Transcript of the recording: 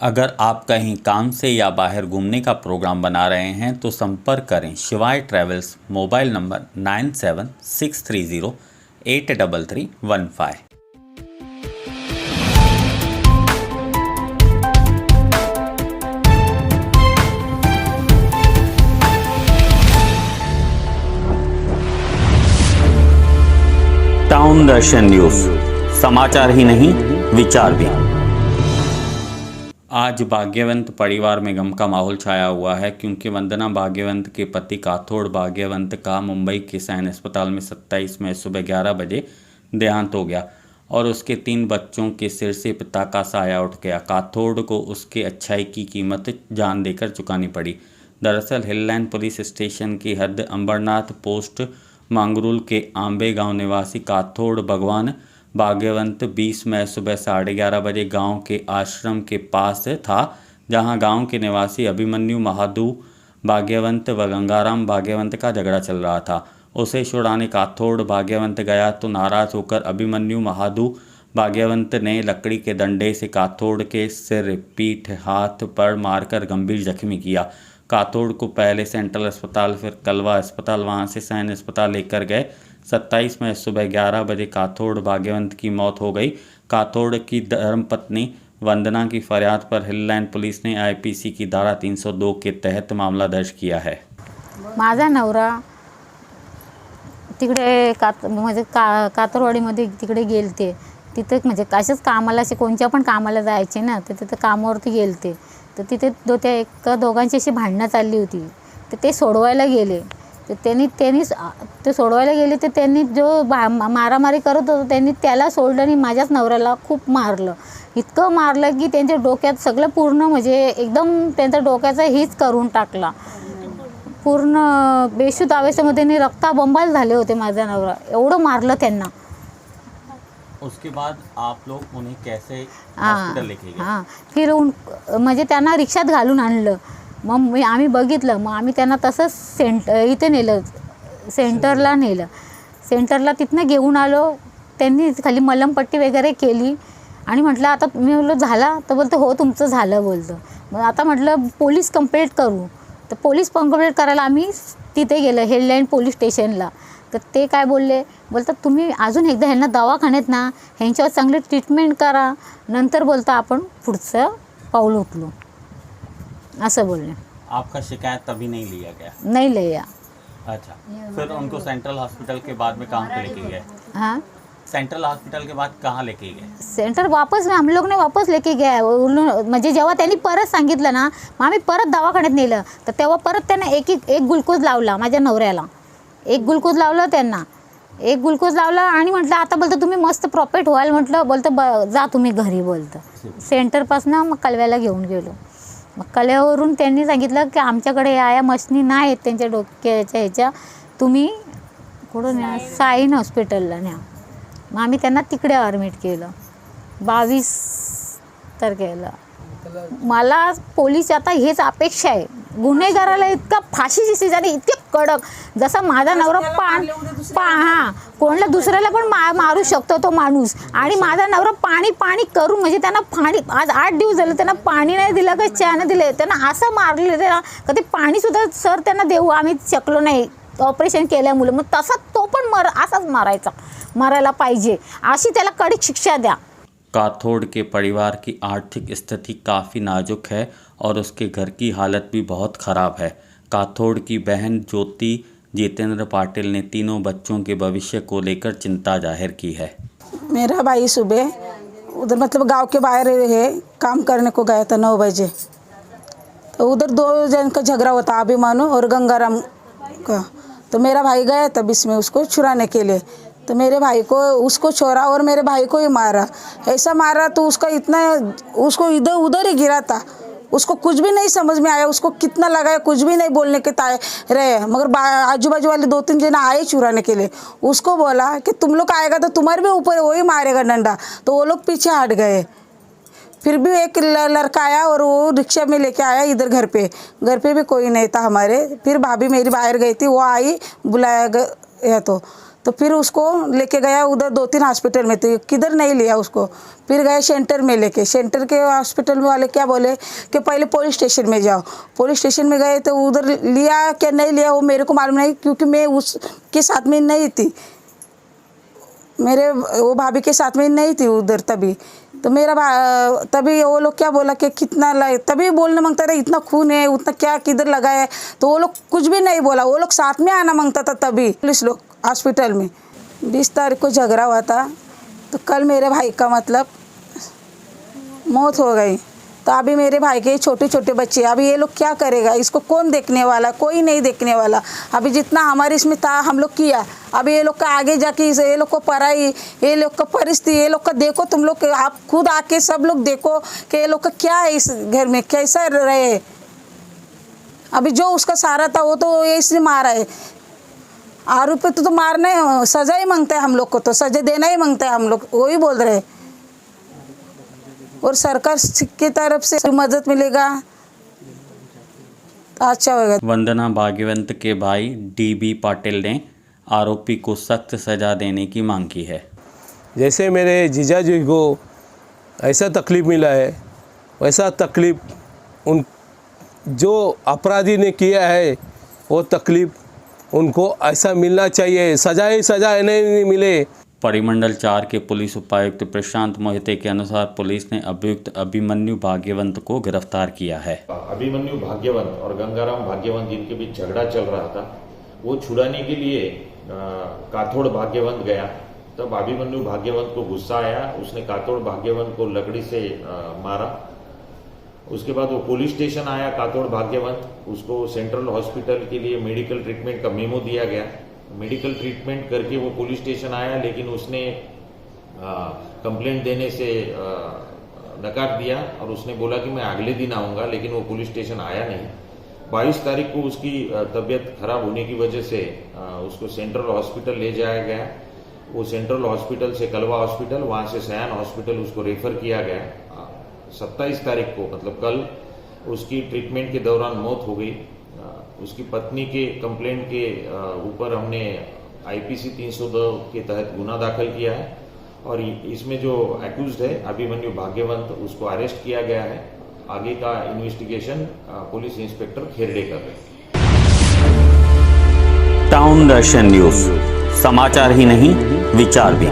अगर आप कहीं काम से या बाहर घूमने का प्रोग्राम बना रहे हैं तो संपर्क करें शिवाय ट्रैवल्स। Mobile number 9763083315। टाउन दर्शन न्यूज, समाचार ही नहीं विचार भी। आज भाग्यवंत परिवार में गम का माहौल छाया हुआ है क्योंकि वंदना भाग्यवंत के पति काथोड़ भाग्यवंत का मुंबई के सैन अस्पताल में 27 मई सुबह 11 बजे देहांत हो गया और उसके 3 बच्चों के सिर से पिता का साया उठ गया। काथोड़ को उसके अच्छाई की कीमत जान देकर चुकानी पड़ी। दरअसल हिललैंड पुलिस स्टेशन की हद अंबरनाथ पोस्ट मांगरूल के आंबे गांव निवासी काथोड़ भगवान भाग्यवंत 20 मई सुबह 11:30 बजे गांव के आश्रम के पास था, जहां गांव के निवासी अभिमन्यु महादू भाग्यवंत व गंगाराम भाग्यवंत का झगड़ा चल रहा था। उसे छुड़ाने काथोड़ भाग्यवंत गया तो नाराज होकर अभिमन्यु महादू भाग्यवंत ने लकड़ी के डंडे से काथोड़ के सिर, पीठ, हाथ पर मारकर गंभीर जख्मी किया। काथोड़ को पहले सेंट्रल अस्पताल फिर कलवा अस्पताल, वहां से सैन अस्पताल लेकर गए। 27 मई सुबह 11 बजे काथोड़ भाग्यवंत की मौत हो गई। काथोड़ की धर्मपत्नी वंदना की फरियाद पर हिललैंड पुलिस ने आईपीसी की धारा 302 के तहत मामला दर्ज किया है। माझा नवरा तिकडे कातरवाडीमध्ये तिकडे गेलते, तिथे म्हणजे असेच कामाला, असे कोणत्या पण कामाला जायचे ना, तर तिथे कामावरती गेलते, तर तिथे त्या दोघांची अशी भांडणं चालली होती, तर ते सोडवायला गेले. तर त्यांनी ते सोडवायला गेले, तर त्यांनी जो मारामारी करत होता त्यांनी त्याला सोडलं आणि माझ्याच नवऱ्याला खूप मारलं. इतकं मारलं की त्यांच्या डोक्यात सगळं पूर्ण म्हणजे एकदम त्यांच्या डोक्याचा हीच करून टाकला. पूर्ण बेशुद्ध अवस्थेमध्ये रक्ताबंबाल झाले होते माझा नवरा, एवढं मारलं त्यांना. उसके बाद आप लोग उन्हें कैसे हॉस्पिटल लेके गए? हां, फिर म्हणजे त्यांना रिक्षात घालून आणलं. मग आम्ही बघितलं, मग आम्ही त्यांना तसंच इथे नेलं, सेंटरला नेलं. सेंटरला तिथनं घेऊन आलो. त्यांनी खाली मलमपट्टी वगैरे केली आणि म्हटलं आता मी बोललो झाला, तर बोलतो हो तुमचं झालं बोलतं. मग आता म्हटलं पोलीस कंप्लेंट करू, तर पोलीस कंप्लेंट करायला आम्ही तिथे गेलं हिललँड पोलीस स्टेशनला. तर ते काय बोलतात तुम्ही अजून एकदा ह्यांना दवाखान्यात ना ह्यांच्यावर चांगली ट्रीटमेंट करा, नंतर बोलता आपण पुढचं पाऊल उचलू, असं बोलले. आपका शिकायत तभी नहीं लिया गया? नहीं लिया. अच्छा, फिर उनको सेंट्रल हॉस्पिटल के बाद में कहाँ पे लेके गए? हाँ, सेंट्रल हॉस्पिटल के बाद कहाँ लेके गए? सेंटर वापस हम लोग ने वापस लेके गया. म्हणजे जेव्हा त्यांनी परत सांगितलं ना, मग आम्ही परत दवाखान्यात नेलं, तर तेव्हा परत त्यांना एक ग्लुकोज लावला माझ्या नवऱ्याला. एक ग्लुकोज लावलं त्यांना, एक ग्लुकोज लावला आणि म्हटलं आता बोलतं तुम्ही मस्त प्रॉफिट व्हाल, म्हटलं बोलतं जा तुम्ही घरी बोलतं. सेंटरपासून मग कलव्याला घेऊन गेलो. मग कलव्यावरून त्यांनी सांगितलं की आमच्याकडे या मशनी नाही आहेत त्यांच्या डोक्याच्या ह्याच्या, तुम्ही कुठं न्या, साईन हॉस्पिटलला न्या. मग आम्ही त्यांना तिकडे ॲडमिट केलं 22 तारखेला. मला पोलीस आता हेच अपेक्षा आहे, गुन्हेगाराला इतका फाशीची सजा आणि इतके कडक, जसा माझा नवरा कोणाला दुसऱ्याला पण मारू शकतो तो माणूस, आणि माझा नवरा पाणी करून म्हणजे त्यांना पाणी आज 8 दिवस झाले त्यांना पाणी नाही दिलं, काही चहा नाही दिले, त्यांना असं मारले ना कधी पाणीसुद्धा सर त्यांना देऊ आम्ही शकलो नाही ऑपरेशन केल्यामुळे. मग तसा तो पण असाच मारायला पाहिजे, अशी त्याला कडक शिक्षा द्या. काथोड़ के परिवार की आर्थिक स्थिति काफ़ी नाजुक है और उसके घर की हालत भी बहुत ख़राब है। काथोड़ की बहन ज्योति जितेंद्र पाटिल ने तीनों बच्चों के भविष्य को लेकर चिंता जाहिर की है। मेरा भाई सुबह उधर मतलब गांव के बाहर है, काम करने को गया था 9 बजे, तो उधर 2 जन का झगड़ा होता अभिमानु और गंगाराम का. तो मेरा भाई गया था बीच में उसको छुड़ाने के लिए, तो मेरे भाई को उसको छोड़ा और मेरे भाई को ही मारा. ऐसा मारा तो उसका इतना उसको इधर उधर ही गिरा था, उसको कुछ भी नहीं समझ में आया, उसको कितना लगाया कुछ भी नहीं बोलने के रहे. मगर आजू बाजू वाले 2-3 जन आए चुराने के लिए, उसको बोला कि तुम लोग आएगा तो तुम्हारे भी ऊपर वही मारेगा डंडा, तो वो लोग पीछे हट गए. फिर भी एक लड़का आया और वो रिक्शा में लेके आया इधर घर पे भी कोई नहीं था हमारे. फिर भाभी मेरी बाहर गई थी, वो आई बुलाया गया तो तो फिर उसको लेके गया उधर 2-3 हॉस्पिटल में, तो किधर नहीं लिया उसको, फिर गए सेंटर में लेके। सेंटर के हॉस्पिटल वाले क्या बोले कि पहले पुलिस स्टेशन में जाओ। पुलिस स्टेशन में गए तो उधर लिया क्या नहीं लिया वो मेरे को मालूम नहीं, क्योंकि मैं उसके साथ में नहीं थी, मेरे वो भाभी के साथ में नहीं थी उधर तभी। तो तभी वो लोग क्या बोला कि कितना तभी बोलने मांगता था इतना खून है उतना क्या किधर लगा है, तो वो लोग कुछ भी नहीं बोला, वो लोग साथ में आना मांगता था। तभी पुलिस लोग हॉस्पिटल में 20 तारीख को झगड़ा हुआ था, तो कल मेरे भाई का मतलब मौत हो गई। तो अभी मेरे भाई के छोटे छोटे बच्चे, अभी ये लोग क्या करेगा, इसको कौन देखने वाला, कोई नहीं देखने वाला। अभी जितना हमारे इसमें था हम लोग किया, अभी ये लोग का आगे जाके ये लोग को पढ़ाई, ये लोग का परिस्थिति, ये लोग का देखो, तुम लोग आप खुद आके सब लोग देखो कि ये लोग का क्या है, इस घर में कैसा रहे। अभी जो उसका सारा था वो तो इसने मारा है, आरोपी तो मारना है, सजा ही मांगता है हम लोग को, तो सजा देना ही मांगता है हम लोग, वही बोल रहे हैं। और सरकार की तरफ से मदद मिलेगा तो अच्छा होगा। वंदना भाग्यवंत के भाई DB पाटिल ने आरोपी को सख्त सजा देने की मांग की है। जैसे मेरे जीजा जी को ऐसा तकलीफ़ मिला है, वैसा तकलीफ़ उन जो अपराधी ने किया है वो तकलीफ़ उनको ऐसा मिलना चाहिए, सजा ही सजा नहीं मिले। परिमंडल 4 के पुलिस उपायुक्त प्रशांत मोहिते के अनुसार पुलिस ने अभियुक्त अभिमन्यु भाग्यवंत को गिरफ्तार किया है। अभिमन्यु भाग्यवंत और गंगाराम भाग्यवंत जिनके बीच झगड़ा चल रहा था, वो छुड़ाने के लिए काथोड़ भाग्यवंत गया। तब अभिमन्यु भाग्यवंत को गुस्सा आया, उसने काथोड़ भाग्यवंत को लकड़ी से मारा। उसके बाद वो पुलिस स्टेशन आया काथोड़ भाग्यवंत, उसको सेंट्रल हॉस्पिटल के लिए मेडिकल ट्रीटमेंट का मेमो दिया गया। मेडिकल ट्रीटमेंट करके वो पुलिस स्टेशन आया, लेकिन उसने कंप्लेंट देने से नकार दिया और उसने बोला कि मैं अगले दिन आऊँगा, लेकिन वो पुलिस स्टेशन आया नहीं। 22 तारीख को उसकी तबीयत खराब होने की वजह से उसको सेंट्रल हॉस्पिटल ले जाया गया। वो सेंट्रल हॉस्पिटल से कलवा हॉस्पिटल, वहाँ से सयान हॉस्पिटल उसको रेफर किया गया। 27 तारीख को मतलब कल उसकी ट्रीटमेंट के दौरान मौत हो गई। उसकी पत्नी के कंप्लेंट के ऊपर हमने IPC 302 के तहत गुना दाखिल किया है और इसमें जो एक्यूज्ड है अभिमन्यु भाग्यवंत, उसको अरेस्ट किया गया है। आगे का इन्वेस्टिगेशन पुलिस इंस्पेक्टर खेरड़े कर रहे हैं। टाउन दर्शन न्यूज, समाचार ही नहीं विचार भी।